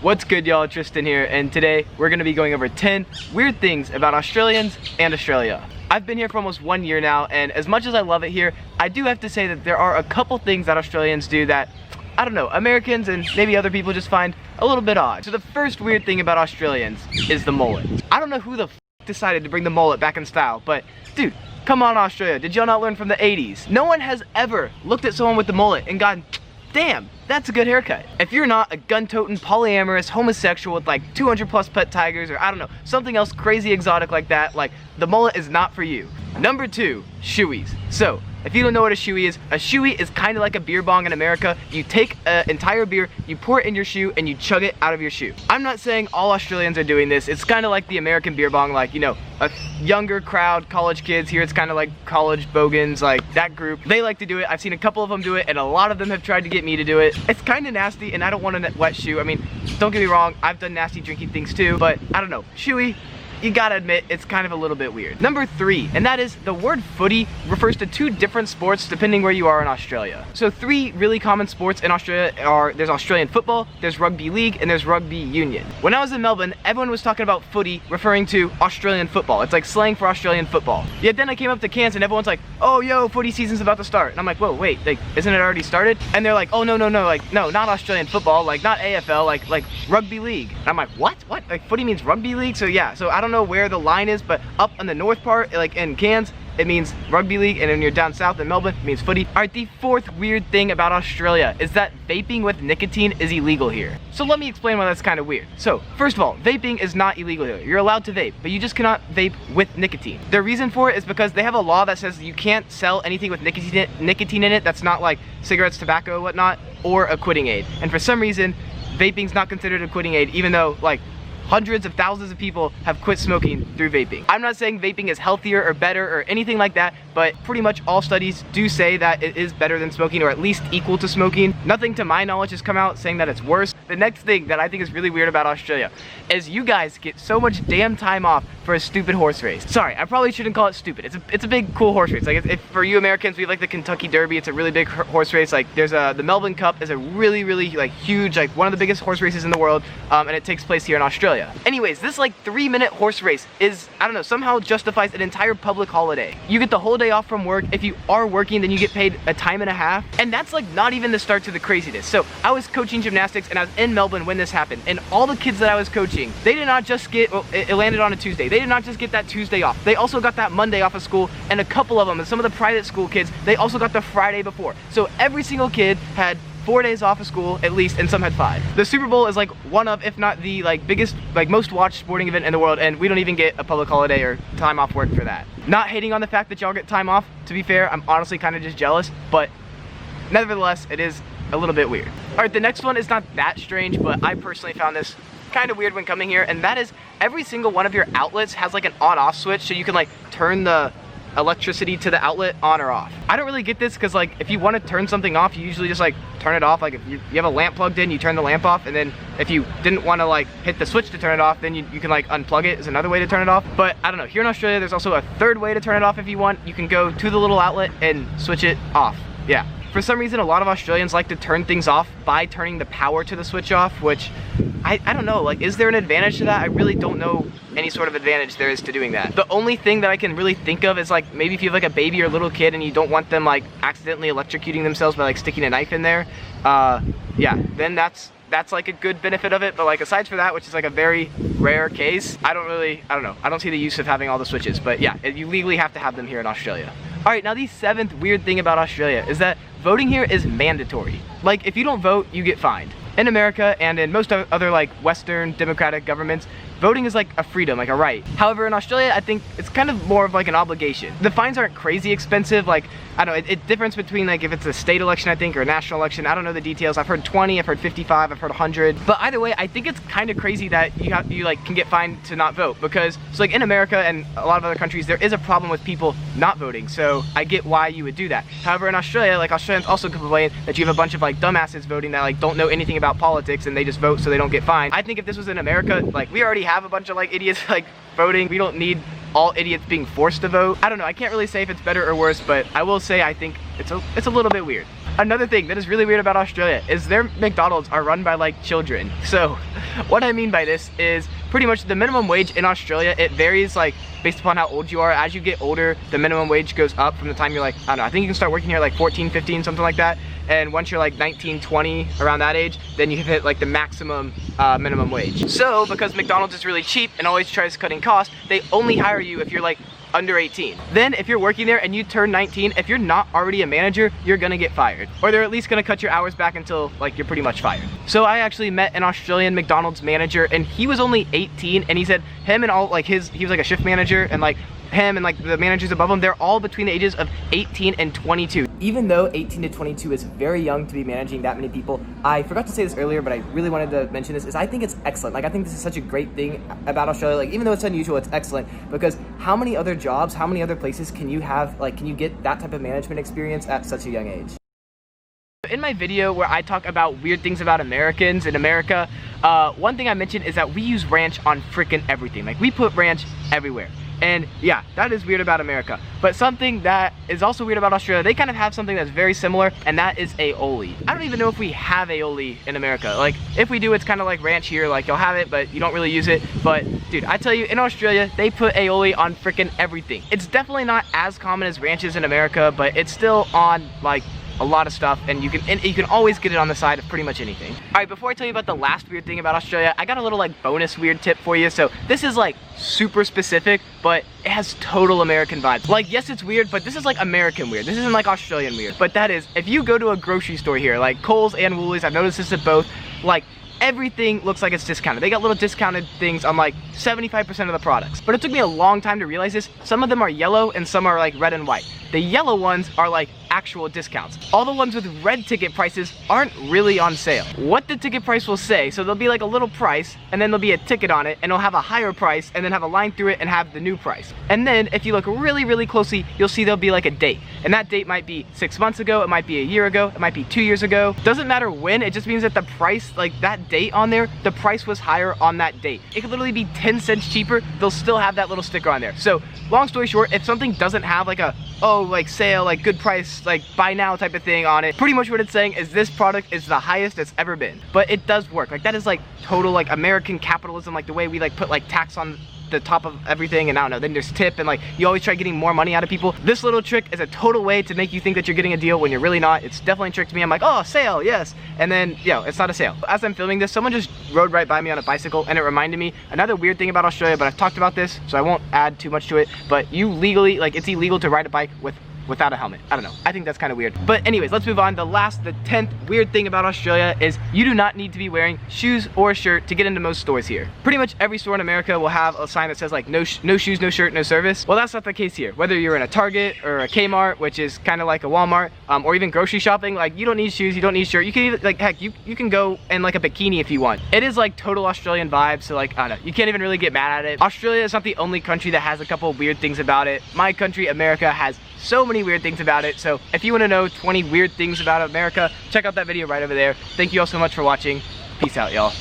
What's good, y'all? Tristan here, and today we're going to be going over 10 weird things about Australians and Australia. I've been here for almost 1 year now, and as much as I love it here, I do have to say that there are a couple things that Australians do that, I don't know, Americans and maybe other people just find a little bit odd. So the first weird thing about Australians is the mullet. I don't know who the f decided to bring the mullet back in style, but dude, come on Australia, did y'all not learn from the 80s? No one has ever looked at someone with the mullet and gone, damn, that's a good haircut. If you're not a gun-toting, polyamorous, homosexual with like 200 plus pet tigers, or I don't know, something else crazy exotic like that, like the mullet is not for you. Number 2, shoeies. So, if you don't know what a shoey is kind of like a beer bong in America. You take an entire beer, you pour it in your shoe, and you chug it out of your shoe. I'm not saying all Australians are doing this. It's kind of like the American beer bong, like, you know, a younger crowd, college kids. Here it's kind of like college bogans, like that group. They like to do it. I've seen a couple of them do it, and a lot of them have tried to get me to do it. It's kind of nasty, and I don't want a wet shoe. I mean, don't get me wrong, I've done nasty drinking things too, but I don't know, shoey, you gotta admit, it's kind of a little bit weird. Number 3, and that is the word footy refers to 2 different sports depending where you are in Australia. So 3 really common sports in Australia are, there's Australian football, there's rugby league, and there's rugby union. When I was in Melbourne, everyone was talking about footy referring to Australian football. It's like slang for Australian football. Yet then I came up to Cairns and everyone's like, oh yo, footy season's about to start. And I'm like, whoa, wait, like, isn't it already started? And they're like, oh no, like, no, not Australian football, like not AFL, like rugby league. And I'm like, what? Like footy means rugby league? So yeah, so I don't know where the line is, but up on the north part, like in Cairns, it means rugby league, and when you're down south in Melbourne, it means footy. Alright, the 4th weird thing about Australia is that vaping with nicotine is illegal here. So let me explain why that's kind of weird. So, first of all, vaping is not illegal here. You're allowed to vape, but you just cannot vape with nicotine. The reason for it is because they have a law that says you can't sell anything with nicotine in it that's not like cigarettes, tobacco, whatnot, or a quitting aid. And for some reason, vaping's not considered a quitting aid, even though, like, hundreds of thousands of people have quit smoking through vaping. I'm not saying vaping is healthier or better or anything like that, but pretty much all studies do say that it is better than smoking, or at least equal to smoking. Nothing to my knowledge has come out saying that it's worse. The next thing that I think is really weird about Australia is you guys get so much damn time off for a stupid horse race. Sorry, I probably shouldn't call it stupid. It's a big, cool horse race. Like, if for you Americans, we have like the Kentucky Derby. It's a really big horse race. Like, there's the Melbourne Cup is a really, like huge, like one of the biggest horse races in the world, and it takes place here in Australia. Anyways, this like 3-minute horse race is, I don't know, somehow justifies an entire public holiday. You get the whole day off from work. If you are working, then you get paid a time and a half, and that's like not even the start to the craziness. So I was coaching gymnastics, and I was in Melbourne when this happened, and all the kids that I was coaching, they did not just get, well, it landed on a Tuesday. They did not just get that Tuesday off. They also got that Monday off of school, and a couple of them, and some of the private school kids, they also got the Friday before. So every single kid had 4 days off of school at least, and some had 5. The Super Bowl is like one of, if not the like biggest, like most watched sporting event in the world, and we don't even get a public holiday or time off work for that. Not hating on the fact that y'all get time off, to be fair, I'm honestly kind of just jealous, but nevertheless, it is a little bit weird. Alright, the next one is not that strange, but I personally found this kind of weird when coming here, and that is every single one of your outlets has like an on-off switch, so you can like turn the electricity to the outlet on or off. I don't really get this because, like, if you want to turn something off, you usually just like turn it off. Like, if you have a lamp plugged in, you turn the lamp off, and then if you didn't want to like hit the switch to turn it off, then you can like unplug it is another way to turn it off. But I don't know, here in Australia there's also a 3rd way to turn it off if you want. You can go to the little outlet and switch it off. Yeah. For some reason, a lot of Australians like to turn things off by turning the power to the switch off, which I don't know, like, is there an advantage to that? I really don't know any sort of advantage there is to doing that. The only thing that I can really think of is like maybe if you have like a baby or a little kid and you don't want them like accidentally electrocuting themselves by like sticking a knife in there, yeah, then that's like a good benefit of it. But like aside for that, which is like a very rare case, I don't know, I don't see the use of having all the switches. But yeah, you legally have to have them here in Australia. Alright, now the 7th weird thing about Australia is that voting here is mandatory. Like, if you don't vote, you get fined. In America and in most other like Western democratic governments, voting is like a freedom, like a right. However, in Australia, I think it's kind of more of like an obligation. The fines aren't crazy expensive. Like, I don't know, it difference between like if it's a state election, I think, or a national election. I don't know the details. I've heard 20, I've heard 55, I've heard 100. But either way, I think it's kind of crazy that you like can get fined to not vote, because so like in America and a lot of other countries, there is a problem with people not voting. So I get why you would do that. However, in Australia, like Australians also complain that you have a bunch of like dumbasses voting that like don't know anything about politics and they just vote so they don't get fined. I think if this was in America, like we already have a bunch of like idiots like voting. We don't need all idiots being forced to vote. I don't know, I can't really say if it's better or worse, but I will say I think it's a little bit weird. Another thing that is really weird about Australia is their McDonald's are run by like children. So what I mean by this is pretty much the minimum wage in Australia, it varies like based upon how old you are. As you get older, the minimum wage goes up from the time you're like, I don't know, I think you can start working here like 14, 15, something like that. And once you're like 19, 20, around that age, then you hit like the maximum minimum wage. So because McDonald's is really cheap and always tries cutting costs, they only hire you if you're like under 18. Then if you're working there and you turn 19, if you're not already a manager, you're gonna get fired. Or they're at least gonna cut your hours back until like you're pretty much fired. So I actually met an Australian McDonald's manager and he was only 18, and he said him and all like he was like a shift manager, and like him and like the managers above him, they're all between the ages of 18 and 22. Even though 18 to 22 is very young to be managing that many people, I forgot to say this earlier, but I really wanted to mention this, is I think it's excellent. Like I think this is such a great thing about Australia. Like even though it's unusual, it's excellent, because how many other jobs, how many other places can you have, like can you get that type of management experience at such a young age? In my video where I talk about weird things about Americans in America, one thing I mentioned is that we use ranch on freaking everything. Like we put ranch everywhere. And yeah, that is weird about America. But something that is also weird about Australia, they kind of have something that's very similar, and that is aioli. I don't even know if we have aioli in America. Like if we do, it's kind of like ranch here, like you'll have it, but you don't really use it. But dude, I tell you, in Australia, they put aioli on freaking everything. It's definitely not as common as ranches in America, but it's still on like a lot of stuff, and you can always get it on the side of pretty much anything. All right, before I tell you about the last weird thing about Australia, I got a little like bonus weird tip for you. So this is like super specific, but it has total American vibes. Like yes, it's weird, but this is like American weird. This isn't like Australian weird. But that is, if you go to a grocery store here, like Kohl's and Woolies, I've noticed this at both, like everything looks like it's discounted. They got little discounted things on like 75% of the products. But it took me a long time to realize this. Some of them are yellow and some are like red and white. The yellow ones are like actual discounts. All the ones with red ticket prices aren't really on sale. What the ticket price will say, so there'll be like a little price, and then there'll be a ticket on it, and it'll have a higher price, and then have a line through it and have the new price. And then if you look really, really closely, you'll see there'll be like a date. And that date might be 6 months ago, it might be a year ago, it might be 2 years ago. Doesn't matter when, it just means that the price, like that date on there, the price was higher on that date. It could literally be 10 cents cheaper, they'll still have that little sticker on there. So long story short, if something doesn't have like a, oh, like sale, like good price, like buy now type of thing on it, pretty much what it's saying is this product is the highest it's ever been. But it does work. Like that is like total like American capitalism, like the way we like put like tax on the top of everything, and I don't know, then there's tip, and like you always try getting more money out of people. This little trick is a total way to make you think that you're getting a deal when you're really not. It's definitely tricked me. I'm like, oh, sale, yes, and then it's not a sale. As I'm filming this, someone just rode right by me on a bicycle, and it reminded me another weird thing about Australia, but I've talked about this, so I won't add too much to it. But you legally, like it's illegal to ride a bike without a helmet. I don't know, I think that's kind of weird. But anyways, let's move on. The 10th weird thing about Australia is you do not need to be wearing shoes or a shirt to get into most stores here. Pretty much every store in America will have a sign that says like no shoes, no shirt, no service. Well, that's not the case here. Whether you're in a Target or a Kmart, which is kind of like a Walmart, or even grocery shopping, like you don't need shoes, you don't need shirt. You can even, like heck, you can go in like a bikini if you want. It is like total Australian vibe, so like I don't know, you can't even really get mad at it. Australia is not the only country that has a couple weird things about it. My country, America, has so many weird things about it. So if you want to know 20 weird things about America, check out that video right over there. Thank you all so much for watching. Peace out, y'all.